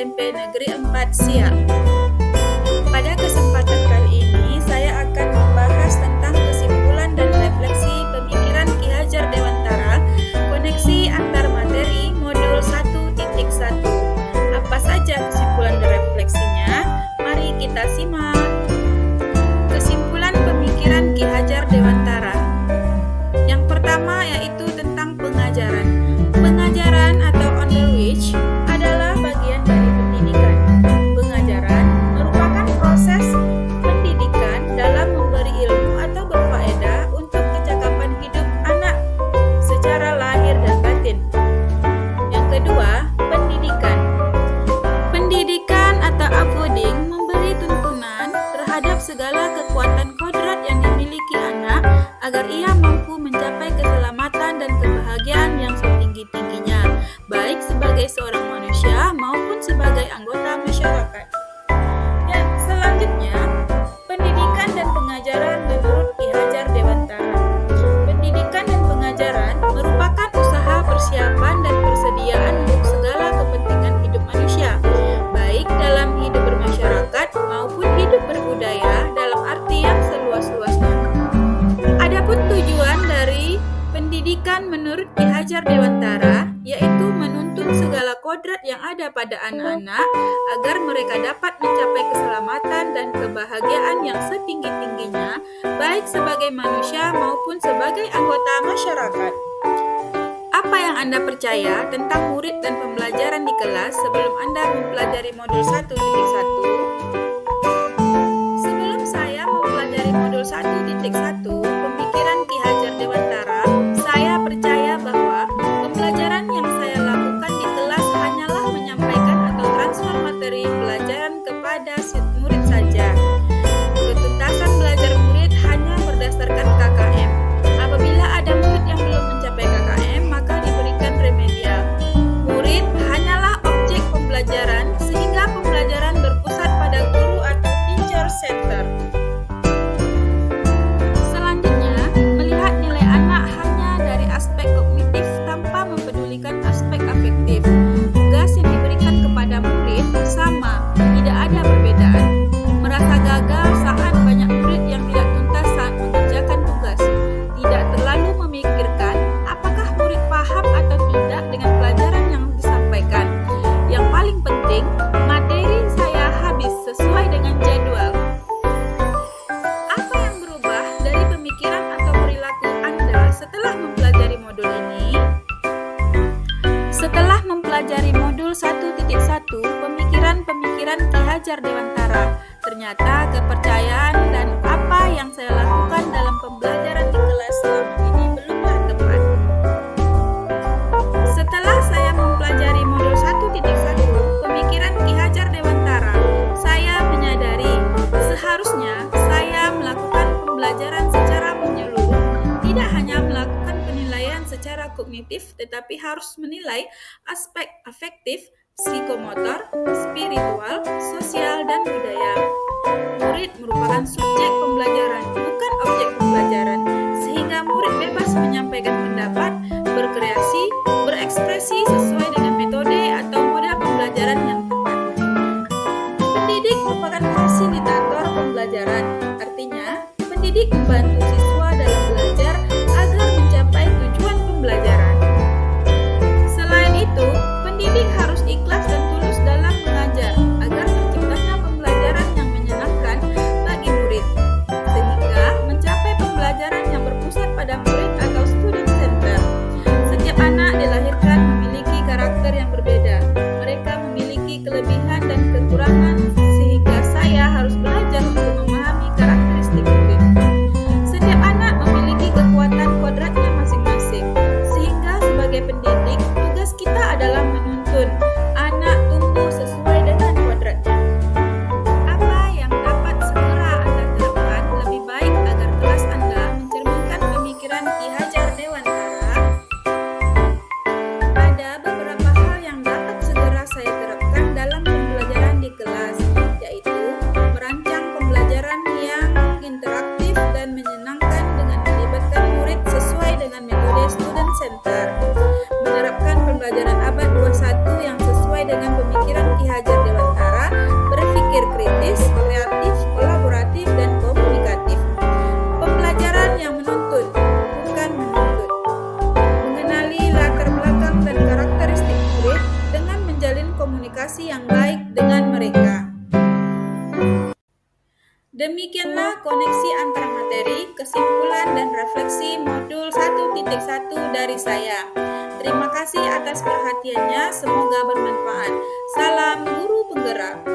SMP Negeri 4 Siak. Pada kesempatan kali ini, saya akan membahas tentang kesimpulan dan refleksi pemikiran Ki Hajar Dewantara, koneksi antar materi modul 1.1. Apa saja kesimpulan dan refleksinya? Mari kita simak. Kesimpulan pemikiran Ki Hajar Dewantara. Yang pertama yaitu tentang pengajaran. Pengajaran atau on the which adalah bagian dari pendidikan. Pengajaran merupakan proses pendidikan dalam memberi ilmu atau berfaedah untuk kecakapan hidup anak secara lahir dan batin. Yang kedua, pendidikan. Pendidikan atau uploading memberi tuntunan terhadap segala kekuatan kodrat yang dimiliki anak agar ia mampu mencapai keselamatan dan kebahagiaan yang setinggi-tingginya, baik sebagai seorang manusia maupun sebagai anggota masyarakat. Dan selanjutnya, pendidikan dan pengajaran menurut Ki Hajar Dewantara. Pendidikan dan pengajaran merupakan usaha persiapan dan persediaan untuk segala kepentingan hidup manusia, baik dalam hidup bermasyarakat maupun hidup berbudaya dalam arti yang seluas-luasnya. Adapun tujuan dari pendidikan menurut Ki Hajar Dewantara yaitu menuntun segala kodrat yang ada pada anak-anak agar mereka dapat mencapai keselamatan dan kebahagiaan yang setinggi-tingginya, baik sebagai manusia maupun sebagai anggota masyarakat. Apa yang Anda percaya tentang murid dan pembelajaran di kelas sebelum Anda mempelajari modul 1.1? Sebelum saya mempelajari modul 1.1, pemikiran Ki Hajar Dewantara, saya percaya bahwa pembelajaran yang saya lakukan di kelas hanyalah menyampaikan atau transfer materi pelajaran kepada murid saja. Ketuntasan belajar murid hanya berdasarkan KKM. Apabila ada murid yang belum mencapai KKM, maka diberikan remedial. Murid hanyalah objek pembelajaran sehingga pembelajaran berpusat pada guru atau teacher center. Selanjutnya, melihat nilai anak hanya dari aspek kognitif tanpa mempedulikan aspek afektif. Tugas yang diberikan kepada murid sama, tidak ada perbedaan. Merasa gagal saat banyak murid yang tidak tuntas saat mengerjakan tugas. Tidak terlalu memikirkan apakah murid paham atau tidak dengan pelajaran yang disampaikan. Yang paling penting, materi saya habis sesuai dengan jadwal. Apa yang berubah dari pemikiran atau perilaku Anda setelah mempelajari modul ini? Setelah mempelajari modul 1.1, pemikiran Ki Hajar Dewantara, ternyata kepercayaan dan apa yang saya lakukan dalam pembelajaran di kelas selama ini belumlah tepat. Setelah saya mempelajari modul 1.1, pemikiran Ki Hajar Dewantara, saya menyadari seharusnya saya melakukan pembelajaran secara menyeluruh, tidak hanya melakukan penilaian secara kognitif, tetapi harus menilai aspek afektif, psikomotor, spiritual, sosial, dan budaya. Murid merupakan subjek pembelajaran, bukan objek pembelajaran, sehingga murid bebas menyampaikan pendapat, berkreasi, berekspresi sesuai dengan metode atau model pembelajaran yang tepat. Pendidik merupakan fasilitator pembelajaran, artinya pendidik membantu siswa dalam belajar agar mencapai tujuan pembelajaran. Selain itu, pendidik harus ikhlas dan tulus dalam mengajar agar terciptanya pembelajaran yang menyenangkan bagi murid, sehingga mencapai pembelajaran yang berpusat pada murid atau student center. Demikianlah koneksi antara materi, kesimpulan, dan refleksi modul 1.1 dari saya. Terima kasih atas perhatiannya, semoga bermanfaat. Salam guru penggerak.